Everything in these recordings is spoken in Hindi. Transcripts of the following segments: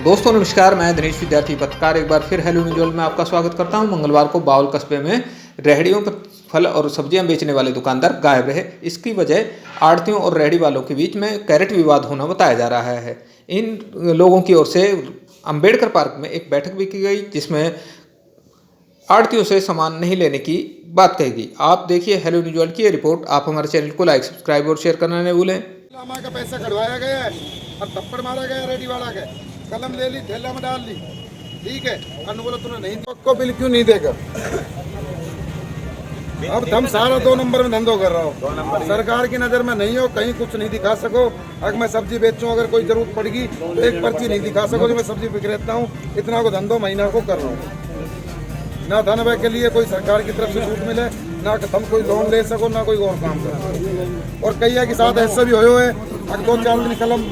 दोस्तों नमस्कार, मैं दिनेश विद्यार्थी पत्रकार एक बार फिर हेलो न्यूज़ में आपका स्वागत करता हूं। मंगलवार को बावल कस्बे में रेहड़ियों पर फल और सब्जियां बेचने वाले दुकानदार गायब रहे। इसकी वजह आड़तियों और रेहड़ी वालों के बीच में कैरेट विवाद होना बताया जा रहा है। इन लोगों की ओर से अंबेडकर पार्क में एक बैठक भी की गई, जिसमें आड़तियों से सामान नहीं लेने की बात कही गई। आप देखिए हेलो न्यूज़ की ये रिपोर्ट। आप हमारे चैनल को लाइक, सब्सक्राइब और शेयर करना नहीं भूलें। का पैसा कटवाया गया है और थप्पड़ मारा गया रेडी वाला के, कलम ले ली, थैला में डाल ली, ठीक है। और बोला तूने नहीं को बिल क्यों नहीं देगा। अब हम सारा 2 नंबर में धंधो कर रहा हूँ, सरकार की नजर में नहीं हो, कहीं कुछ नहीं दिखा सको। अगर मैं सब्जी बेचूं, अगर कोई जरूरत पड़ेगी तो एक पर्ची नहीं दिखा सको जो मैं सब्जी विक्रेता हूँ। इतना को धंधो महीना को कर रहा हूँ। ना धन के लिए कोई सरकार की तरफ से छूट मिले, ना हम कोई लोन ले सको, ना कोई और काम करो। और कई है कि साथ ऐसा भी हो है, अगर 2-4 दिन कलम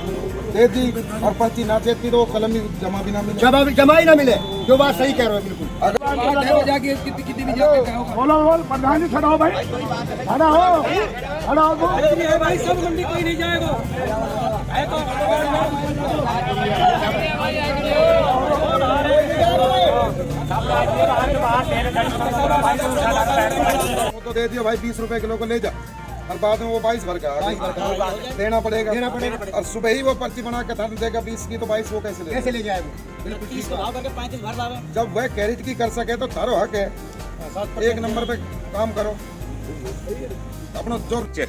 दे दी और पर्ची ना देती तो कलम भी जमा भी ना मिले, जमा ही ना मिले। जो बात सही कह रहे हो बिल्कुल। बोलो प्रधान जी, खड़ा हो भाई, खड़ा हो, खड़ा हो भाई। सब मंडी कोई नहीं जाएगा। वो तो दे दियो भाई, 20 रुपए किलो को ले जा, और बाद में वो 22 भर का देना पड़ेगा। और सुबह ही वो पर्ची बना के धन देगा 20 की, तो 22 वो कैसे ले जाएगा। जब वह कैरेट की कर सके तो तारो हक है। 1 नंबर पे काम करो अपना जोर चेक।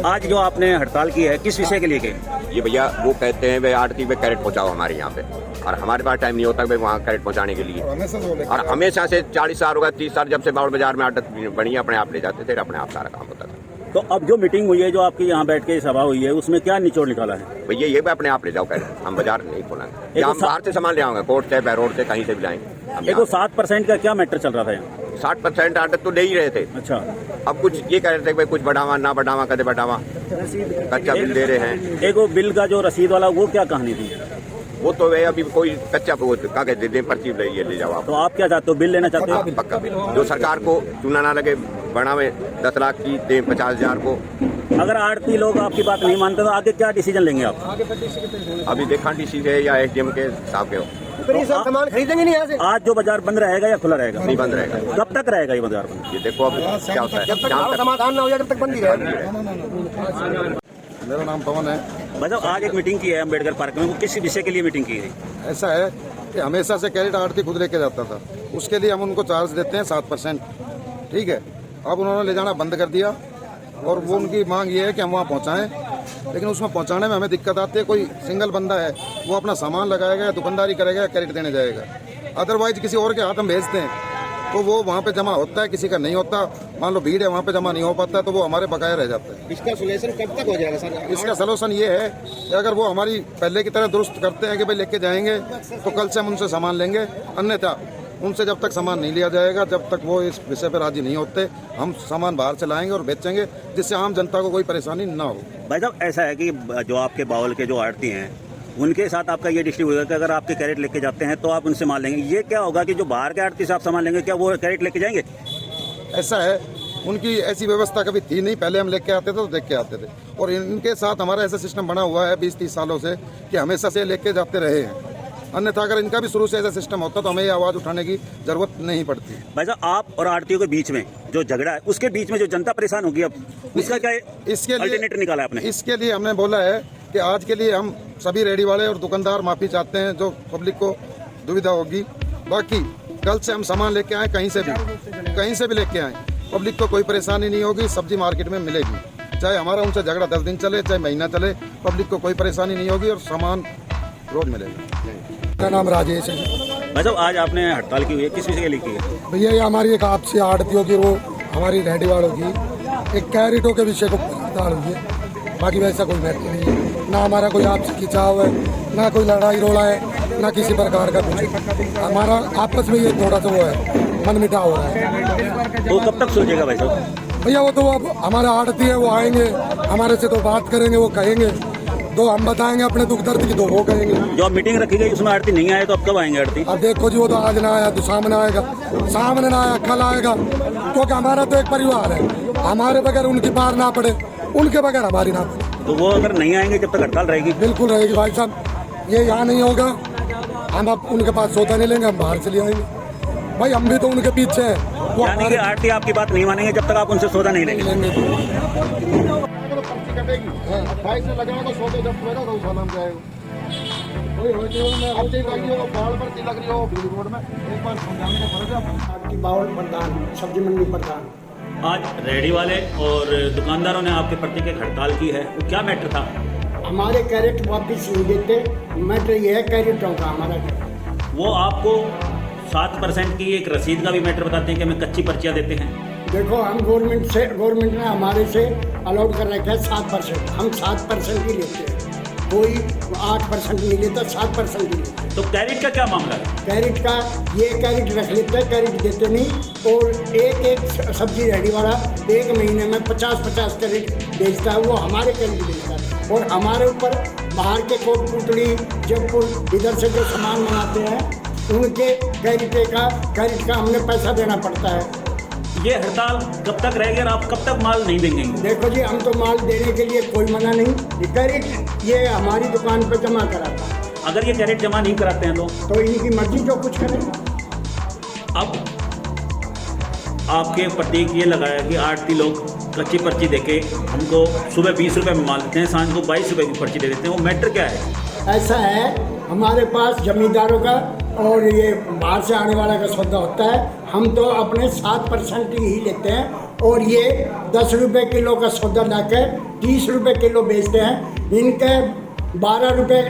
आज जो आपने हड़ताल की है, किस विषय के लिए की? ये भैया वो कहते हैं भाई आड़ती पे कैरेट पहुंचाओ हमारे यहाँ पे, और हमारे पास टाइम नहीं होता भाई वहाँ कैरेट पहुंचाने के लिए। और हमेशा से 40 साल होगा, 30 साल जब से बावड़ बाजार में आड़त बनी, अपने आप ले जाते थे, अपने आप सारा काम होता था। तो अब जो मीटिंग हुई है, जो आपकी यहाँ बैठ के सभा हुई है, उसमें क्या निचोड़ निकाला है? भैया ये भी अपने आप ले जाओ कैरेट, हम बाजार नहीं खोलेंगे, हम बाहर से सामान ले आएंगे, कोर्ट से, रोड से, कहीं से भी लाएंगे। देखो 7% का क्या मैटर चल रहा था यहाँ? 60% आड़त तो ले ही रहे थे। अच्छा, अब कुछ ये कह रहे थे भाई कुछ बढ़ावा ना बढ़ावा, कदे बढ़ावा, कच्चा बिल दे रहे हैं। देखो बिल का जो रसीद वाला, वो क्या कहानी थी? वो तो वे अभी कोई कच्चा कागज दे दें, पर्ची ले जाओ आप। तो आप क्या चाहते हो, बिल लेना चाहते हो? पक्का बिल, जो सरकार को चूना ना लगे, बढ़ावे 10 लाख की दे 50,000 को। अगर आड़ती लोग आपकी बात नहीं मानते तो आगे क्या डिसीजन लेंगे आप? अभी देखा डीसी से या एसडीएम के साहब के सामान खरीदेंगे नहीं यहाँ से। आज जो बाजार बंद रहेगा या खुला रहेगा? नहीं, बंद रहेगा। कब तक रहेगा ये बाजार बंद? ये देखो अब क्या होता है, जब तक समाधान ना हो जाए तब तक बंद ही रहेगा। मेरा नाम पवन है। भाई साहब, आज एक मीटिंग की है अम्बेडकर पार्क में, वो किस विषय के लिए मीटिंग की है? ऐसा है कि हमेशा से कैरेट आड़ती खुद लेके जाता था, उसके लिए हम उनको चार्ज देते हैं 7%, ठीक है। अब उन्होंने ले जाना बंद कर दिया, और वो उनकी मांग ये है कि हम वहाँ पहुँचाएं, लेकिन उसमें पहुँचाने में हमें दिक्कत आती है। कोई सिंगल बंदा है, वो अपना सामान लगाएगा, दुकानदारी करेगा, कैरेट देने जाएगा। अदरवाइज किसी और के हाथ हम भेजते हैं तो वो वहाँ पे जमा होता है, किसी का नहीं होता। मान लो भीड़ है, वहाँ पे जमा नहीं हो पाता, तो वो हमारे बकाया रह जाता है। इसका सोल्यूशन कब तक हो जाएगा सर? इसका सलूशन ये है कि अगर वो हमारी पहले की तरह दुरुस्त करते हैं कि भाई लेके जाएंगे, तो कल से हम उनसे सामान लेंगे। अन्यथा उनसे जब तक सामान नहीं लिया जाएगा, जब तक वो इस विषय पर राजी नहीं होते, हम सामान बाहर से लाएंगे और बेचेंगे, जिससे आम जनता को कोई परेशानी ना हो। भाई साहब, ऐसा है कि जो आपके बावल के जो आड़ती हैं, उनके साथ आपका ये डिस्ट्रीब्यूट होगा कि अगर आपके कैरेट लेके जाते हैं तो आप उनसे माल लेंगे। ये क्या होगा कि जो बाहर के आड़ती से आप सामान लेंगे, क्या वो कैरेट लेके जाएंगे? ऐसा है, उनकी ऐसी व्यवस्था कभी थी नहीं। पहले हम लेके आते थे तो देख के आते थे, और इनके साथ हमारा ऐसा सिस्टम बना हुआ है 20-30 सालों से कि हमेशा से लेके जाते रहे हैं। अन्यथा अगर इनका भी शुरू से ऐसा सिस्टम होता तो हमें ये आवाज़ उठाने की जरूरत नहीं पड़ती। भाई साहब, आप और आड़तियों के बीच में जो झगड़ा है, उसके बीच में जो जनता परेशान होगी, अब उसका क्या इसके लिए अल्टरनेटिव निकाला है आपने? इसके लिए हमने बोला है कि आज के लिए हम सभी रेडी वाले और दुकानदार माफ़ी चाहते हैं, जो पब्लिक को दुविधा होगी। बाकी कल से हम सामान लेके आए, कहीं से भी लेके आए, पब्लिक को कोई परेशानी नहीं होगी, सब्जी मार्केट में मिलेगी। चाहे हमारा उनसे झगड़ा 10 दिन चले, चाहे महीना चले, पब्लिक को कोई परेशानी नहीं होगी और सामान रोज मिलेगा। मेरा नाम राजेश है। भाई साहब, आज आपने हड़ताल की हुई है, किस विषय के लिए की है? भैया ये हमारी एक आपसी आड़तियों की, वो हमारी रेहड़ी वालों की एक कैरेटों के विषय को हड़ताल हुई है। बाकी वैसा कोई मैटर नहीं है, ना हमारा कोई आपसी खिंचाव है, ना कोई लड़ाई रोड़ा है, ना किसी प्रकार का कुछ। हमारा आपस में ये थोड़ा सा वो है, मन मिटाव हो रहा है। तो कब तक सुलझेगा भाई साहब? भैया वो तो अब हमारे आड़ती है, वो आएंगे हमारे से, तो बात करेंगे, वो कहेंगे, तो हम बताएंगे अपने दुख दर्द की, तो वो कहेंगे। जो अब मीटिंग रखी गई उसमें आड़ती नहीं आए, तो अब कब आएंगे आड़ती? अब देखो जी, वो तो आज ना आया तो सामने आएगा, सामने ना आया कल आएगा, क्योंकि हमारा तो एक परिवार है। हमारे बगैर उनकी पार ना पड़े, उनके बगैर हमारी ना पड़े। तो वो अगर नहीं आएंगे जब तक हड़ताल रहेगी? बिल्कुल रहेगी भाई साहब, ये यहाँ नहीं होगा, हम अब उनके पास सौदा नहीं लेंगे, हम बाहर चले आएंगे। भाई हम भी तो उनके पीछे हैं, वो यानी कि हमारे आड़ती आपकी बात नहीं मानेंगे जब तक आप उनसे सौदा नहीं लेंगे। लेंगे। पर्ची कटेगी 28 से लगाओ तो 100 जब होगा तो उठा नाम जाएगा। कोई होती हो मैं अब लग रही हो बाल पर लग रही हो बिजली बोर्ड में एक बार समझाने का पड़ेगा। आपकी बावल प्रधान, सब्जी मंडी प्रधान। आज रेहड़ी वाले और दुकानदारों ने आपके प्रति की हड़ताल की है, वो क्या मैटर था? हमारे कैरेट वापिस नहीं देते, मैटर ये है कैरेटों का हमारा। वो आपको 7% की एक रसीद का भी मैटर बताते हैं कि हमें कच्ची पर्चियाँ देते हैं। देखो हम गवर्नमेंट ने हमारे से अलाउड कर रखा है 7%, हम 7% ही लेते हैं, कोई 8% नहीं लेता, 7% ही लेते हैं। तो कैरेट का क्या मामला है? कैरेट का ये कैरेट रख लेते हैं, कैरेट देते नहीं। और एक सब्जी रेहड़ी वाला एक महीने में 50-50 कैरेट बेचता है, वो हमारे कैरेट बेचता है। और हमारे ऊपर बाहर के कोटपुतली जयपुर इधर से जो सामान मंगाते हैं उनके कैरेट का हमने पैसा देना पड़ता है। ये हड़ताल कब तक रहेगी और आप कब तक माल नहीं देंगे? देखो जी, हम तो माल देने के लिए कोई मना नहीं, ये कैरेट ये हमारी दुकान पर जमा कराता है। अगर ये कैरेट जमा नहीं कराते हैं तो इनकी मर्जी जो कुछ करें। अब आपके प्रतीक ये लगाया कि आड़ती लोग कच्ची पर्ची देके हमको सुबह 20 रुपये में माल देते हैं, सांझ को 22 रुपये की पर्ची दे देते हैं, वो मैटर क्या है? ऐसा है, हमारे पास जमींदारों का और ये बाहर से आने वाला का सौदा होता है, हम तो अपने 7% ही लेते हैं। और ये 10 रुपये किलो का सौदा लाकर 30 रुपये किलो बेचते हैं। इनके 12 रुपये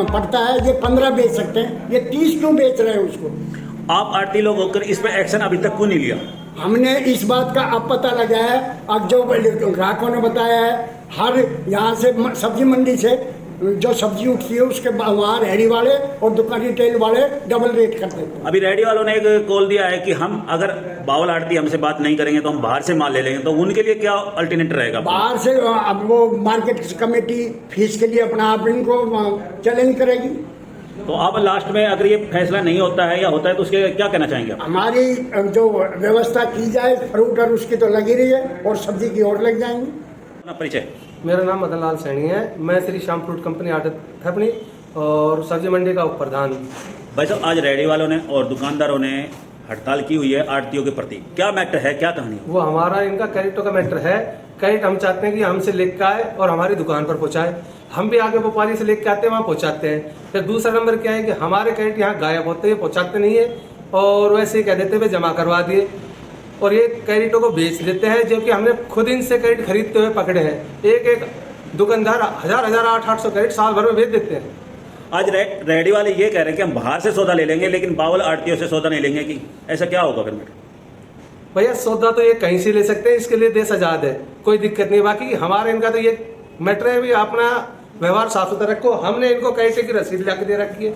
पड़ता है, ये 15 बेच सकते हैं, ये 30 क्यों बेच रहे हैं उसको? आप आड़ती लोग होकर इस पर एक्शन अभी तक क्यों नहीं लिया? हमने इस बात का अब पता लगा है, अब जो ग्राहकों ने बताया है, हर यहाँ से सब्जी मंडी से जो सब्जी उठती है उसके वहाँ रेहड़ी वाले और दुकान रिटेल वाले डबल रेट कर देते हैं। अभी रेहड़ी वालों ने एक कॉल दिया है कि हम अगर बावल आड़ती हमसे बात नहीं करेंगे तो हम बाहर से माल ले लेंगे, तो उनके लिए क्या अल्टरनेट रहेगा? बाहर से अब वो मार्केट कमेटी फीस के लिए अपना आप इनको चैलेंज करेगी। तो आप लास्ट में अगर ये फैसला नहीं होता है या होता है तो उसके क्या कहना चाहेंगे आप? हमारी जो व्यवस्था की जाए, फ्रूट और उसकी तो लगी रही है और सब्जी की और लग जाएंगी। अपना परिचय। मेरा नाम मदन लाल सैनी है, मैं श्री श्याम फ्रूट कंपनी आड़त अपनी और सब्जी मंडी का उप प्रधान हूँ। भाई साहब, आज रेहड़ी वालों ने और दुकानदारों ने हड़ताल की हुई है आड़तियों के प्रति, क्या मैटर है, क्या कहानी? वो हमारा इनका कैरेटों का मैटर है। कैरेट हम चाहते हैं कि हमसे लेकर आए और हमारी दुकान पर पहुंचाए, हम भी आगे व्यापारी से लेकर आते हैं, वहाँ पहुंचाते हैं। फिर दूसरा नंबर क्या है कि हमारे कैरेट यहाँ गायब होते हैं, पहुंचाते नहीं है और वैसे ही कह देते हैं जमा करवा दिए और ये कैरेटों को बेच देते हैं, जो कि हमने खुद इनसे कैरेट खरीदते हुए पकड़े हैं। एक दुकानदार 800 कैरेट साल भर में बेच देते हैं। आज रेहड़ी वाले ये कह रहे हैं कि हम बाहर से सौदा ले लेंगे लेकिन बावल आड़तियों से सौदा नहीं लेंगे, कि ऐसा क्या होगा फिर? भैया सौदा तो ये कहीं से ले सकते हैं, इसके लिए देश आजाद है, कोई दिक्कत नहीं। बाकी हमारे इनका तो ये मैटर है भी अपना व्यवहार साफ सुथरा रखो। हमने इनको कैसे की रसीद ला के दे रखी है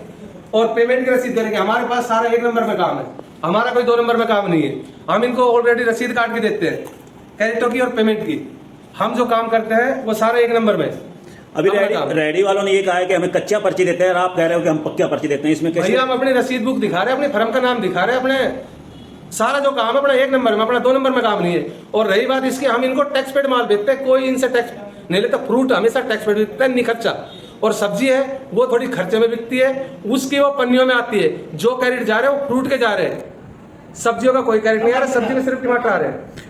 और पेमेंट की रसीद दे रखी है। हमारे पास सारा 1 नंबर में काम है, हमारा कोई 2 नंबर में काम नहीं है। हम इनको ऑलरेडी रसीद काट के देते हैं कैरेटों की और पेमेंट की। हम जो काम करते हैं वो सारा 1 नंबर में। अभी रेहड़ी वालों ने ये कहा है कि हमें कच्चा पर्ची देते हैं और आप कह रहे हो कि हम पक्का पर्ची देते हैं, इसमें कैसे? भैया हम अपनी रसीद बुक दिखा रहे हैं, अपने फर्म का नाम दिखा रहे हैं, अपने सारा जो काम है अपना 1 नंबर में, अपना 2 नंबर में काम नहीं है। और रही बात इसकी, हम इनको टैक्स पेड माल बेचते हैं, कोई इनसे टैक्स नहीं लेता। फ्रूट हमेशा टैक्स पेड बिकता है, नहीं खर्चा। और सब्जी है वो थोड़ी खर्चे में बिकती है, उसकी वो पन्नियों में आती है। जो कैरेट जा रहे हैं वो फ्रूट के जा रहे हैं, सब्जियों का कोई कैरेट नहीं आ रहा, सब्जी में सिर्फ टमाटर आ रहे हैं।